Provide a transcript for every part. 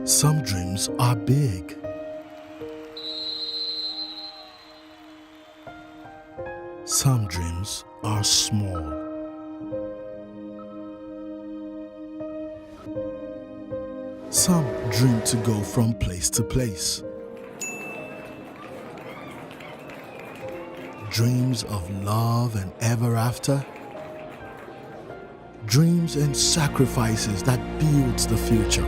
Some dreams are big. Some dreams are small. Some dream to go from place to place. Dreams of love and ever after. Dreams and sacrifices that builds the future.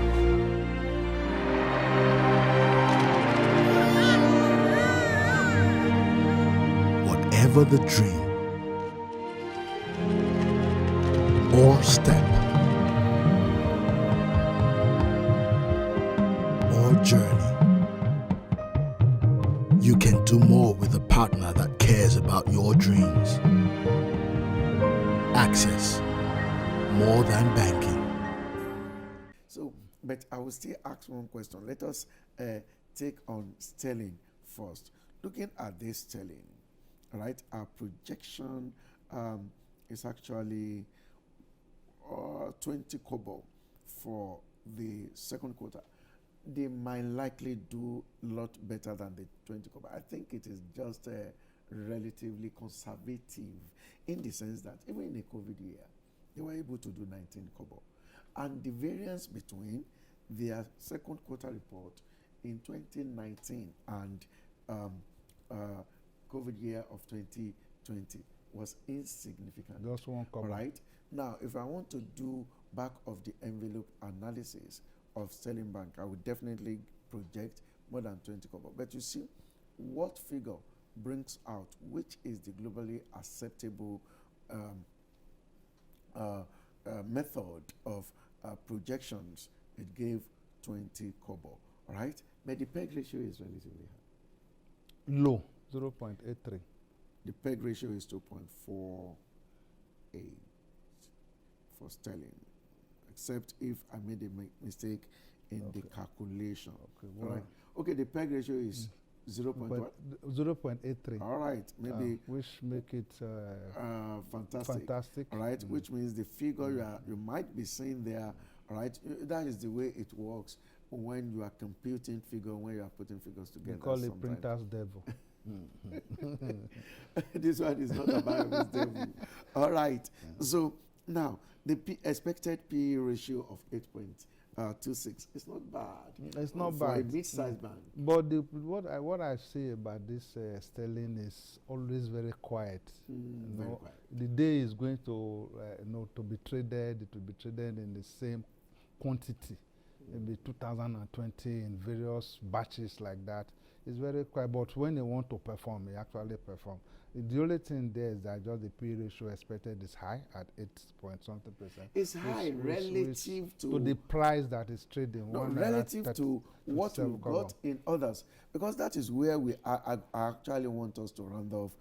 Whatever the dream or step or journey, you can do more with a partner that cares about your dreams. Access, more than banking. So, but I will still ask one question. Let us take on Sterling first. Looking at this Sterling, right, our projection is actually 20 kobo for the second quarter. They might likely do a lot better than the 20 kobo. I think it is just relatively conservative in the sense that even in a COVID year, they were able to do 19 kobo. And the variance between their second quarter report in 2019 and COVID year of 2020 was insignificant. Just one kobo. Right? Now, if I want to do back of the envelope analysis of Sterling Bank, I would definitely project more than 20 kobo. But you see, what figure brings out which is the globally acceptable method of projections? It gave 20 kobo, right? But the peg ratio is relatively high. Low, 0.83. The peg ratio is 2.48 for Sterling, except if I made a mistake in the calculation. Okay, All right. Okay, the peg ratio is 0.83. All right, maybe which make it fantastic. fantastic. All right, which means the figure you might be seeing there. All right, that is the way it works when you are computing figure, when you are putting figures together. We call it printer's devil. This one is not about this devil. All right, so now the expected PE ratio of 8.26. It's not bad. It's not for bad. a mid-sized bank. But what I say about this Sterling is always very quiet. Very quiet. The day is going to to be traded. It will be traded in the same quantity, maybe 2020 in various batches like that. It's very quiet. But when they want to perform, they actually perform. The only thing there is that just the P ratio expected is high at 8-point-something percent. It's high relative to the price that is trading. No, relative to what we got in others, because that is where we actually want us to round off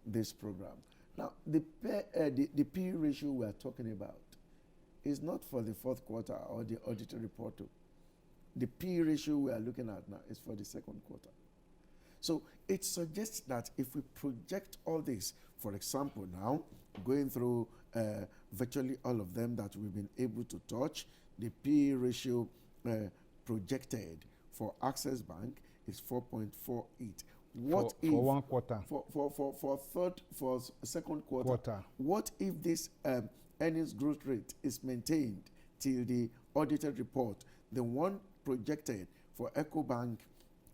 this program. Now, the P ratio we are talking about is not for the fourth quarter or the auditor report. The P ratio we are looking at now is for the second quarter. So it suggests that if we project all this, for example, now going through virtually all of them that we've been able to touch, the P ratio projected for Access Bank is 4.48. What if for one quarter? For second quarter. What if this earnings growth rate is maintained till the audited report? The one projected for EcoBank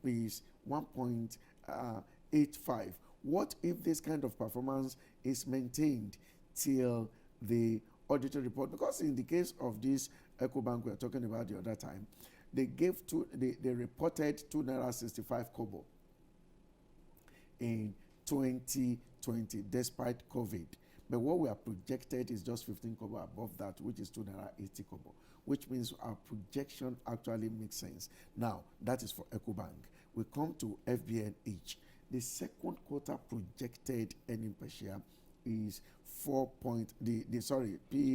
is 1.85. What if this kind of performance is maintained till the auditor report? Because in the case of this EcoBank we are talking about the other time, they reported 2.65 kobo in 2020 despite COVID. But what we are projected is just 15 kobo above that, which is 2.80 kobo, which means our projection actually makes sense. Now, that is for EcoBank. We come to FBNH. The second quarter projected earning per share is PE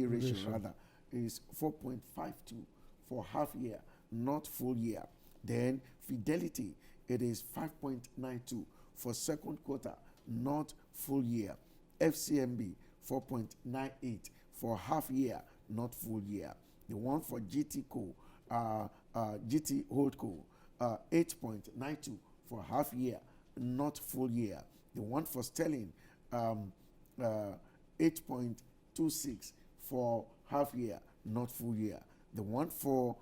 ratio rather, is 4.52 for half year, not full year. Then Fidelity, it is 5.92 for second quarter, not full year. FCMB, 4.98 for half year, not full year. The one for GTCO GT Holdco, 8.92 for half year, not full year. The one for Sterling, 8.26 for half year, not full year. The one for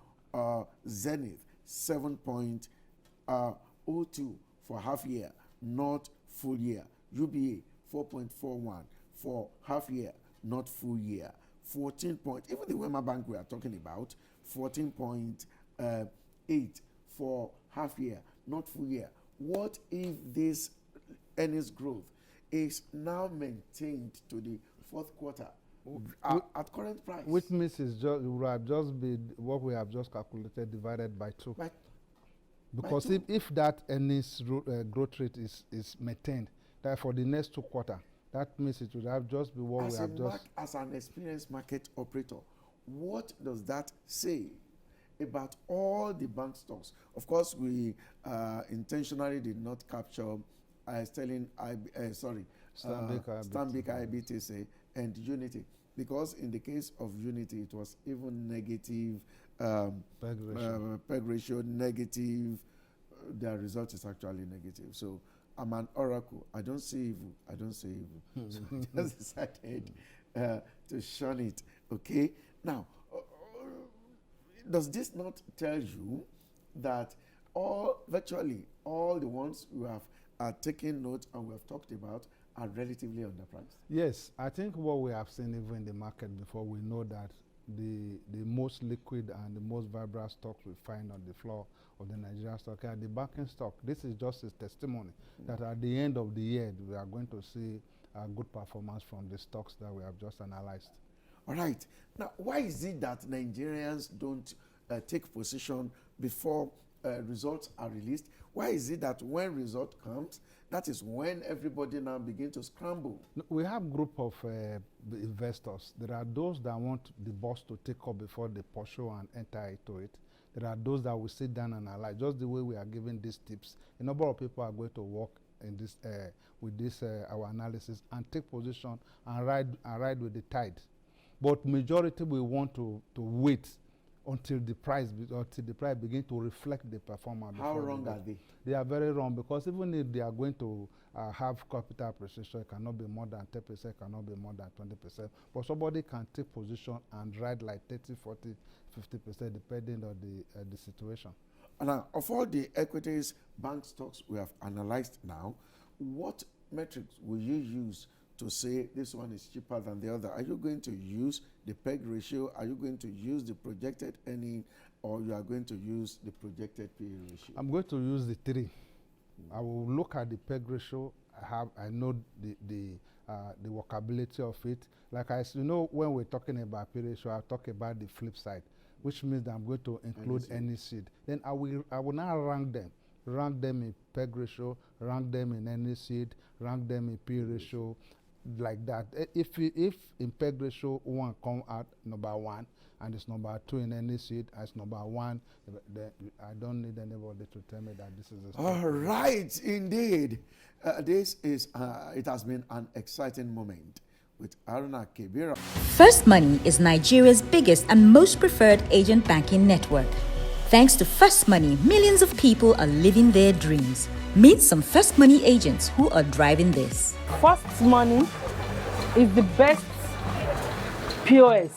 Zenith, 7.02 for half year, not full year. UBA, 4.41 for half year, not full year. 14 point, even the Wema Bank we are talking about, 14.8 for half year, not full year. What if this earnings growth is now maintained to the fourth quarter at current price? Which means it will have just be what we have just calculated divided by 2. Because if that earnings growth rate is maintained, that for the next 2 quarters, that means it would have just be what we have just. As an experienced market operator, what does that say about all the bank stocks? Of course, we intentionally did not capture Sterling, Stanbic IBTC and Unity, because in the case of Unity, it was even negative peg ratio negative. Their result is actually negative. So I'm an oracle. I don't see evil. So I just decided to shun it. Okay. Now, does this not tell you that virtually all the ones we have taken note and we have talked about are relatively underpriced? Yes, I think what we have seen even in the market before, we know that the most liquid and the most vibrant stocks we find on the floor of the Nigerian stock are the banking stock. This is just a testimony that at the end of the year, we are going to see a good performance from the stocks that we have just analyzed. All right. Now, why is it that Nigerians don't take position before results are released? Why is it that when result comes, that is when everybody now begin to scramble? We have group of investors. There are those that want the boss to take up before they pursue and enter into it. There are those that will sit down and analyze, just the way we are giving these tips. A number of people are going to work in this with this our analysis and take position and ride with the tide. But majority will want to wait until the price begin to reflect the performance. How wrong are they? They are very wrong, because even if they are going to have capital appreciation, it cannot be more than 10%, cannot be more than 20%. But somebody can take position and ride like 30, 40, 50%, depending on the situation. Now, of all the equities, bank stocks we have analyzed now, what metrics will you use to say this one is cheaper than the other? Are you going to use the PEG ratio? Are you going to use the projected earning, or you are going to use the projected PE ratio? I'm going to use the 3. I will look at the PEG ratio. I know the workability of it. Like when we're talking about PE ratio, I talk about the flip side, which means that I'm going to include any seed. Then I will now rank them in PEG ratio, rank them in any seed, rank them in PE ratio, like that. If in PEG ratio 1 come out number 1 and it's number 2 in any seed as number 1, then I don't need anybody to tell me that this is a stock. All right, indeed. This is it has been an exciting moment with Haruna Kebira. First Money is Nigeria's biggest and most preferred agent banking network. Thanks to First Money, millions of people are living their dreams. Meet some First Money agents who are driving this. First Money is the best POS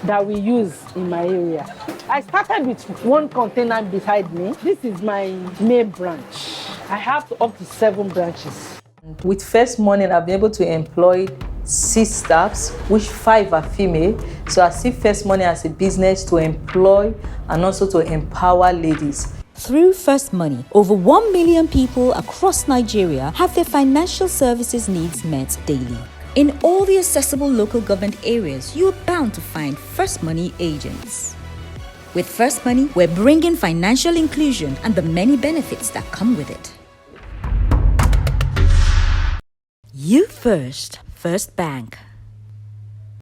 that we use in my area. I started with 1 container beside me. This is my main branch. I have up to 7 branches. With First Money, I'll be able to employ 6 staffs, which 5 are female. So I see First Money as a business to employ and also to empower ladies. Through First Money, over 1 million people across Nigeria have their financial services needs met daily. In all the accessible local government areas, you are bound to find First Money agents. With First Money, we're bringing financial inclusion and the many benefits that come with it. You first, First Bank.